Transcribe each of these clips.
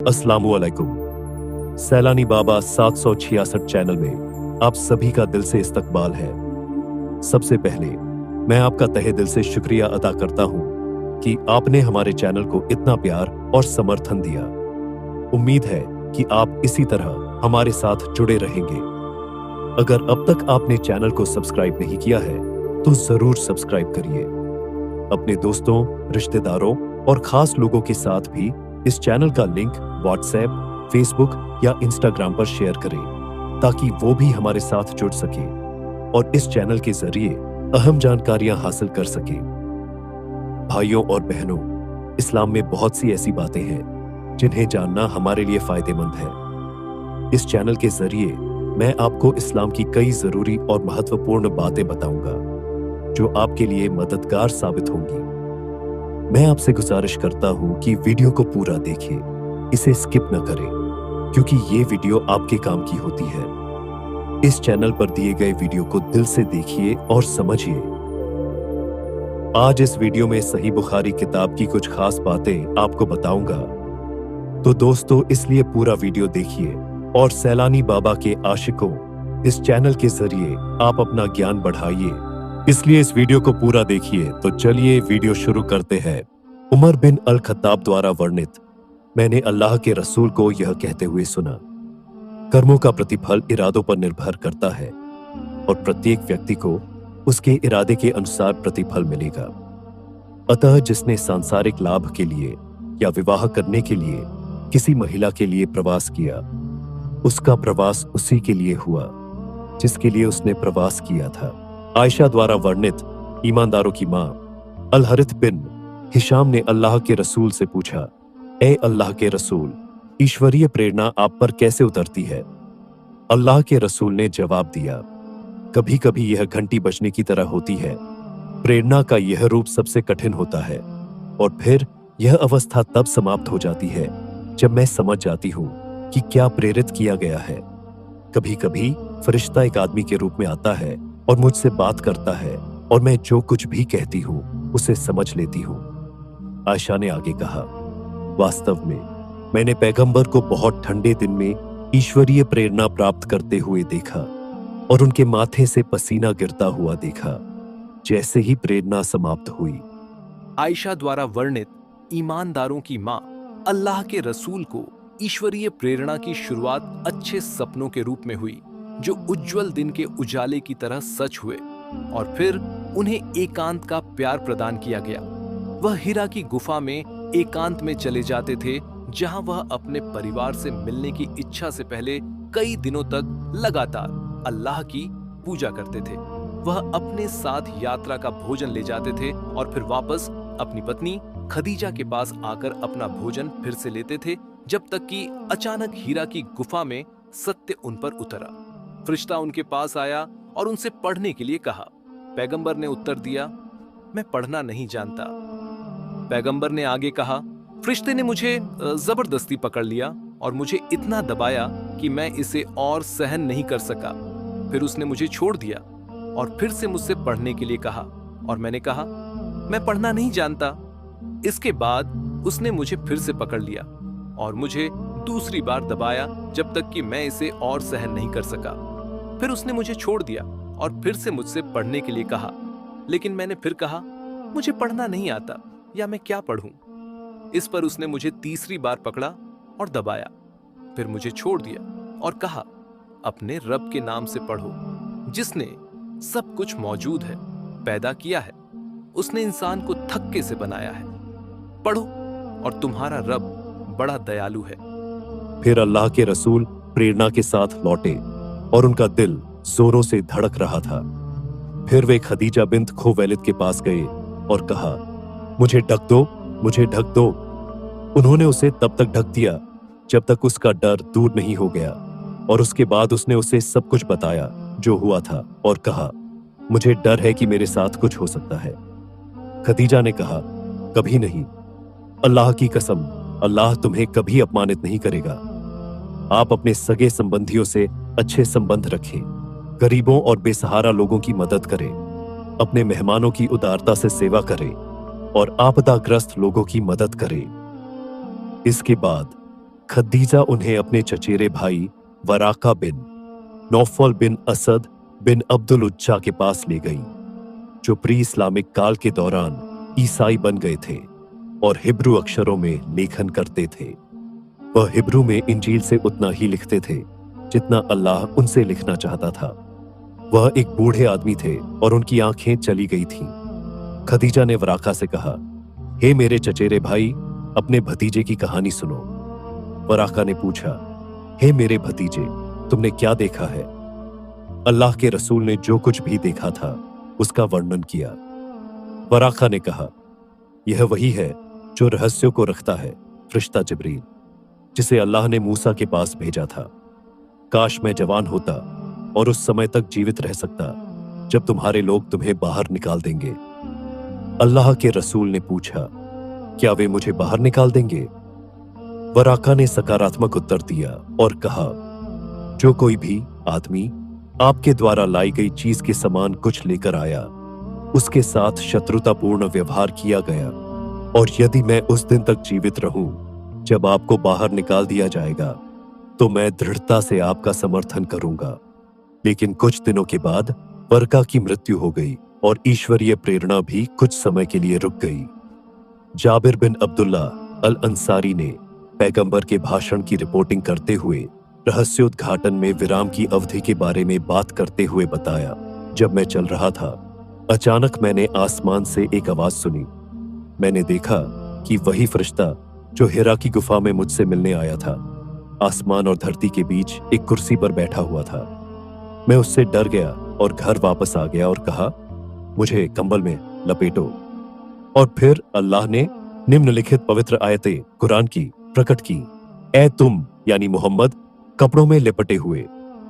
अस्सलामुअलैकुम। सैलानी बाबा 766 चैनल में आप सभी का दिल से इस्तकबाल है। सबसे पहले मैं आपका तहे दिल से शुक्रिया अदा करता हूं कि आपने हमारे चैनल को इतना प्यार और समर्थन दिया। उम्मीद है कि आप इसी तरह हमारे साथ जुड़े रहेंगे। अगर अब तक आपने चैनल को सब्सक्राइब नहीं किया है तो जरूर सब्सक्राइब करिए। अपने दोस्तों, रिश्तेदारों और खास लोगों के साथ भी इस चैनल का लिंक व्हाट्सएप, फेसबुक या इंस्टाग्राम पर शेयर करें ताकि वो भी हमारे साथ जुड़ सके और इस चैनल के जरिए अहम जानकारियां हासिल कर सके। भाइयों और बहनों, इस्लाम में बहुत सी ऐसी बातें हैं जिन्हें जानना हमारे लिए फायदेमंद है। इस चैनल के जरिए मैं आपको इस्लाम की कई जरूरी और महत्वपूर्ण बातें बताऊंगा जो आपके लिए मददगार साबित होंगी। मैं आपसे गुजारिश करता हूं कि वीडियो को पूरा देखिए, इसे स्किप न करें क्योंकि ये वीडियो आपके काम की होती है। इस चैनल पर दिए गए वीडियो को दिल से देखिए और समझिए। आज इस वीडियो में सही बुखारी किताब की कुछ खास बातें आपको बताऊंगा। तो दोस्तों, इसलिए पूरा वीडियो देखिए और सैलानी बाबा के आशिकों, इस चैनल के जरिए आप अपना ज्ञान बढ़ाइए। इसलिए इस वीडियो को पूरा देखिए। तो चलिए वीडियो शुरू करते हैं। उमर बिन अल खत्ताब द्वारा वर्णित, मैंने अल्लाह के रसूल को यह कहते हुए सुना, कर्मों का प्रतिफल इरादों पर निर्भर करता है और प्रत्येक व्यक्ति को उसके इरादे के अनुसार प्रतिफल मिलेगा। अतः जिसने सांसारिक लाभ के लिए या विवाह करने के लिए किसी महिला के लिए प्रवास किया, उसका प्रवास उसी के लिए हुआ जिसके लिए उसने प्रवास किया था। आयशा द्वारा वर्णित, ईमानदारों की मां अल हरिथ बिन हिशाम ने अल्लाह के रसूल से पूछा, ए अल्लाह के रसूल, ईश्वरीय प्रेरणा आप पर कैसे उतरती है? अल्लाह के रसूल ने जवाब दिया, कभी कभी यह घंटी बजने की तरह होती है। प्रेरणा का यह रूप सबसे कठिन होता है और फिर यह अवस्था तब समाप्त हो जाती है जब मैं समझ जाती हूं कि क्या प्रेरित किया गया है। कभी कभी फरिश्ता एक आदमी के रूप में आता है और मुझसे बात करता है और मैं जो कुछ भी कहती हूं उसे समझ लेती हूं। आयशा ने आगे कहा, वास्तव में मैंने पैगंबर को बहुत ठंडे दिन में ईश्वरीय प्रेरणा प्राप्त करते हुए देखा और उनके माथे से पसीना गिरता हुआ देखा जैसे ही प्रेरणा समाप्त हुई। आयशा द्वारा वर्णित, ईमानदारों की मां अल्लाह के रसूल को ईश्वरीय प्रेरणा की शुरुआत अच्छे सपनों के रूप में हुई जो उज्जवल दिन के उजाले की तरह सच हुए और फिर उन्हें एकांत का प्यार प्रदान किया गया। वह हिरा की गुफा में एकांत में चले जाते थे जहां वह अपने परिवार से मिलने की इच्छा से पहले कई दिनों तक लगातार अल्लाह की पूजा करते थे। वह अपने साथ यात्रा का भोजन ले जाते थे और फिर वापस अपनी पत्नी खदीजा के पास आकर अपना भोजन फिर से लेते थे, जब तक कि अचानक हीरा की गुफा में सत्य उन पर उतरा। फरिश्ता उनके पास आया और उनसे पढ़ने के लिए कहा। पैगंबर ने उत्तर दिया, मैं पढ़ना नहीं जानता। पैगंबर ने आगे कहा, फरिश्ते ने मुझे जबरदस्ती पकड़ लिया और मुझे इतना दबाया कि मैं इसे और सहन नहीं कर सका। फिर उसने मुझे छोड़ दिया और फिर से मुझसे पढ़ने के लिए कहा और मैंने कहा, मैं पढ़ना नहीं जानता। इसके बाद उसने मुझे फिर से पकड़ लिया और मुझे दूसरी बार दबाया जब तक कि मैं इसे और सहन नहीं कर सका। फिर उसने मुझे छोड़ दिया और फिर से मुझसे पढ़ने के लिए कहा, लेकिन मैंने फिर कहा, मुझे पढ़ना नहीं आता, या मैं क्या पढ़ूं? इस पर उसने मुझे तीसरी बार पकड़ा और दबाया, फिर मुझे छोड़ दिया और कहा, अपने रब के नाम से पढ़ो जिसने सब कुछ मौजूद है पैदा किया है। उसने इंसान को थक्के से बनाया है। पढ़ो और तुम्हारा रब बड़ा दयालु है। फिर अल्लाह के रसूल प्रेरणा के साथ लौटे और उनका दिल जोरों से धड़क रहा था। फिर वे खदीजा बिन्त खुवैलिद के पास गए और कहा, मुझे ढक दो, मुझे ढक दो। उन्होंने उसे तब तक ढक दिया जब तक उसका डर दूर नहीं हो गया और उसके बाद उसने उसे सब कुछ बताया जो हुआ था और कहा, मुझे डर है कि मेरे साथ कुछ हो सकता है। खदीजा ने कहा, कभी नहीं, अल्लाह की कसम, अल्लाह तुम्हें कभी अपमानित नहीं करेगा। आप अपने सगे संबंधियों से अच्छे संबंध रखें, गरीबों और बेसहारा लोगों की मदद करें, अपने मेहमानों की उदारता से सेवा करें और आपदाग्रस्त लोगों की मदद करें। इसके बाद खदीजा उन्हें अपने चचेरे भाई वराका बिन नौफल बिन असद बिन अब्दुल उच्चा के पास ले गई, जो प्री इस्लामिक काल के दौरान ईसाई बन गए थे और हिब्रू अक्षरों में लेखन करते थे। वह हिब्रू में इंजील से उतना ही लिखते थे जितना अल्लाह उनसे लिखना चाहता था। वह एक बूढ़े आदमी थे और उनकी आंखें चली गई थीं। खदीजा ने वराका से कहा, हे मेरे चचेरे भाई, अपने भतीजे की कहानी सुनो। वराका ने पूछा, हे मेरे भतीजे, तुमने क्या देखा है? अल्लाह के रसूल ने जो कुछ भी देखा था उसका वर्णन किया। वराका ने कहा, यह वही है जो रहस्यों को रखता है, फरिश्ता जिब्रील, जिसे अल्लाह ने मूसा के पास भेजा था। काश मैं जवान होता और उस समय तक जीवित रह सकता जब तुम्हारे लोग तुम्हें बाहर निकाल देंगे। अल्लाह के रसूल ने पूछा, क्या वे मुझे बाहर निकाल देंगे? वराका ने सकारात्मक उत्तर दिया और कहा, जो कोई भी आदमी आपके द्वारा लाई गई चीज के समान कुछ लेकर आया, उसके साथ शत्रुतापूर्ण व्यवहार किया गया, और यदि मैं उस दिन तक जीवित रहूं जब आपको बाहर निकाल दिया जाएगा, तो मैं दृढ़ता से आपका समर्थन करूंगा। लेकिन कुछ दिनों के बाद वरका की मृत्यु हो गई और ईश्वरीय प्रेरणा भी कुछ समय के लिए रुक गई। जाबिर बिन अब्दुल्ला अल अंसारी ने पैगंबर के भाषण की रिपोर्टिंग करते हुए रहस्योद्घाटन में विराम की अवधि के बारे में बात करते हुए बताया, जब मैं चल रहा था, अचानक मैंने आसमान से एक आवाज सुनी। मैंने देखा कि वही फरिश्ता जो हिरा की गुफा में मुझसे मिलने आया था, आसमान और धरती के बीच एक कुर्सी पर बैठा हुआ था। मैं उससे डर गया और घर वापस आ गया और कहा, मुझे कंबल में लपेटो। और फिर अल्लाह ने निम्नलिखित पवित्र आयतें कुरान की प्रकट की, ए तुम यानी मोहम्मद कपड़ों में लिपटे हुए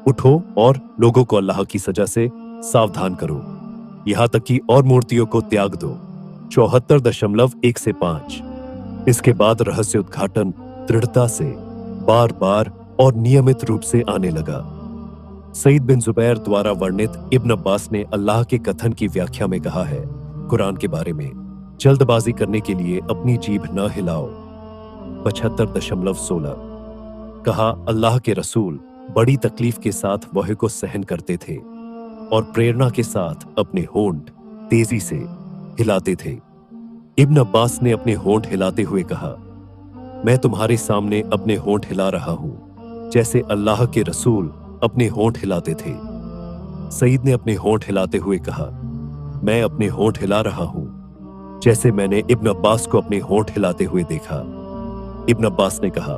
उठो और लोगों को अल्लाह की सजा से सावधान करो, यहां तक कि और मूर्तियों को त्याग दो। 74.1 से 5। इसके बाद रहस्योद्घाटन दृढ़ता से बार बार और नियमित रूप से आने लगा। सईद बिन जुबैर द्वारा वर्णित इब्न अब्बास ने अल्लाह के कथन की व्याख्या में कहा है, कुरान के बारे में, जल्दबाजी करने के लिए अपनी जीभ न हिलाओ। 75.16। कहा, अल्लाह के रसूल बड़ी तकलीफ के साथ वही को सहन करते थे और प्रेरणा के साथ अपने होंठ तेजी से हिलाते थे। इब्न अब्बास ने अपने होंठ हिलाते हुए कहा, मैं तुम्हारे सामने अपने होंठ हिला रहा हूं जैसे अल्लाह के रसूल अपने होंठ हिलाते थे। सईद ने अपने होंठ हिलाते हुए कहा, मैं अपने होंठ हिला रहा हूं जैसे मैंने इब्न अब्बास को अपने होंठ हिलाते हुए देखा। इब्न अब्बास ने कहा,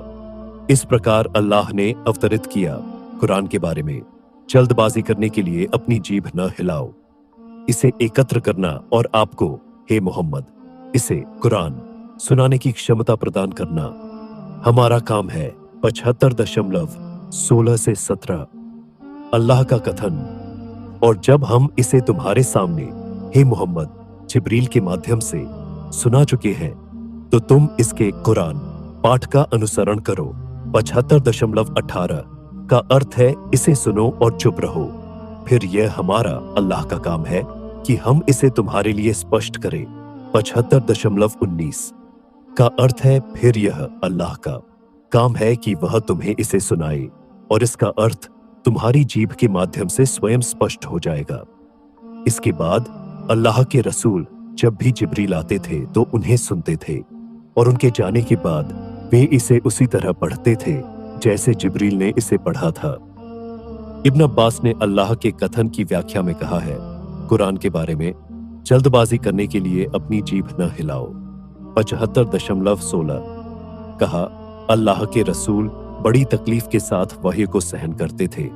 इस प्रकार अल्लाह ने अवतरित किया कुरान के बारे में, जल्दबाजी करने के लिए अपनी जीभ न हिलाओ, इसे एकत्र करना और आपको, हे मोहम्मद, इसे कुरान सुनाने की क्षमता प्रदान करना हमारा काम है। 75.16 से 17। अल्लाह का कथन, और जब हम इसे तुम्हारे सामने, हे मोहम्मद, जिब्रील के माध्यम से सुना चुके हैं, तो तुम इसके कुरान पाठ का अनुसरण करो। 75.18 का अर्थ है, इसे सुनो और चुप रहो। फिर यह हमारा अल्लाह का काम है कि हम इसे तुम्हारे लिए स्पष्ट करें। 75.19 का अर्थ है, फिर यह अल्लाह का काम है कि वह तुम्हें इसे सुनाए और इसका अर्थ तुम्हारी जीभ के माध्यम से स्वयं स्पष्ट हो जाएगा। इसके बाद अल्लाह के रसूल जब भी जिब्रील आते थे तो उन्हें सुनते थे और उनके जाने के बाद वे इसे उसी तरह पढ़ते थे जैसे जिब्रील ने इसे पढ़ा था। इब्न अब्बास ने अल्लाह के कथन की व्याख्या में कहा है, कुरान के बारे में, जल्दबाजी करने के लिए अपनी जीभ न हिलाओ। 75.16 कहा, अल्लाह के रसूल बड़ी तकलीफ के साथ वही को सहन करते थे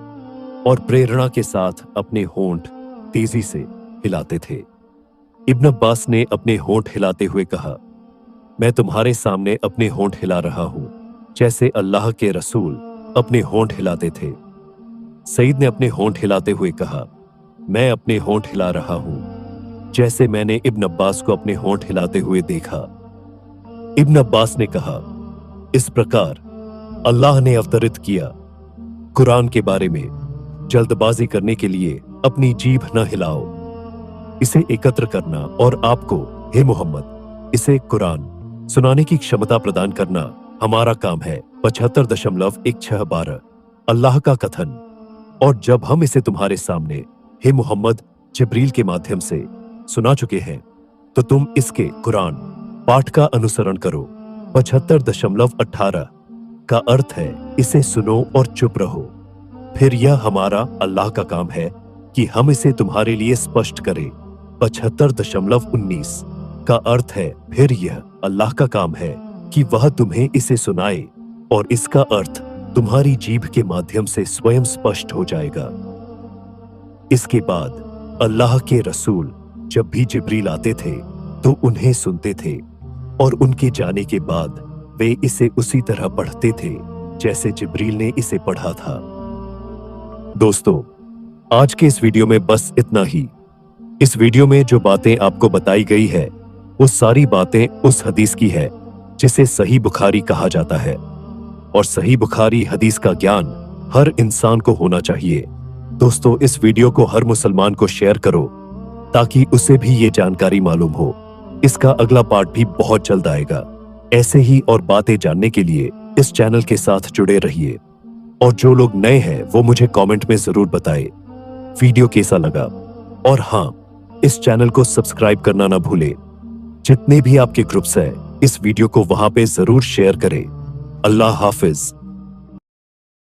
और प्रेरणा के साथ अपने होंठ तेजी से हिलाते थे। इब्न अब्बास ने अपने होंठ हिलाते हुए कहा, मैं तुम्हारे सामने अपने होंठ हिला रहा हूं जैसे अल्लाह के रसूल अपने होंठ हिलाते थे। सईद ने अपने होंठ हिलाते हुए कहा, मैं अपने होंठ हिला रहा हूं जैसे मैंने इब्न अब्बास को अपने होंठ हिलाते हुए देखा। इब्न अब्बास ने कहा, इस प्रकार अल्लाह ने अवतरित किया कुरान के बारे में, जल्दबाजी करने के लिए अपनी जीभ न हिलाओ, इसे एकत्र करना और आपको, हे मोहम्मद, इसे कुरान सुनाने की क्षमता प्रदान करना हमारा काम है। 75.1612 अल्लाह का कथन। और जब हम इसे तुम्हारे सामने हे मोहम्मद जिब्रील के माध्यम से सुना चुके हैं तो तुम इसके कुरान पाठ का अनुसरण करो। 75.18 का अर्थ है इसे सुनो और चुप रहो। फिर यह हमारा अल्लाह का काम है कि हम इसे तुम्हारे लिए स्पष्ट करें। 75.19 का अर्थ है फिर यह अल्लाह का काम है कि वह तुम्हें इसे सुनाए और इसका अर्थ तुम्हारी जीभ के माध्यम से स्वयं स्पष्ट हो जाएगा। इसके बाद अल्लाह के रसूल जब भी जिब्रील आते थे तो उन्हें सुनते थे और उनके जाने के बाद वे इसे उसी तरह पढ़ते थे जैसे जिब्रील ने इसे पढ़ा था। दोस्तों, आज के इस वीडियो में बस इतना ही। इस वीडियो में जो बातें आपको बताई गई है वो सारी बातें उस हदीस की है जिसे सही बुखारी कहा जाता है, और सही बुखारी हदीस का ज्ञान हर इंसान को होना चाहिए। दोस्तों, इस वीडियो को हर मुसलमान को शेयर करो ताकि उसे भी ये जानकारी मालूम हो। इसका अगला पार्ट भी बहुत जल्द आएगा। ऐसे ही और बातें जानने के लिए इस चैनल के साथ जुड़े रहिए, और जो लोग नए हैं वो मुझे कमेंट में जरूर बताएं वीडियो कैसा लगा। और हाँ, इस चैनल को सब्सक्राइब करना ना भूलें। जितने भी आपके ग्रुप्स हैं इस वीडियो को वहां पे जरूर शेयर करें। अल्लाह हाफिज।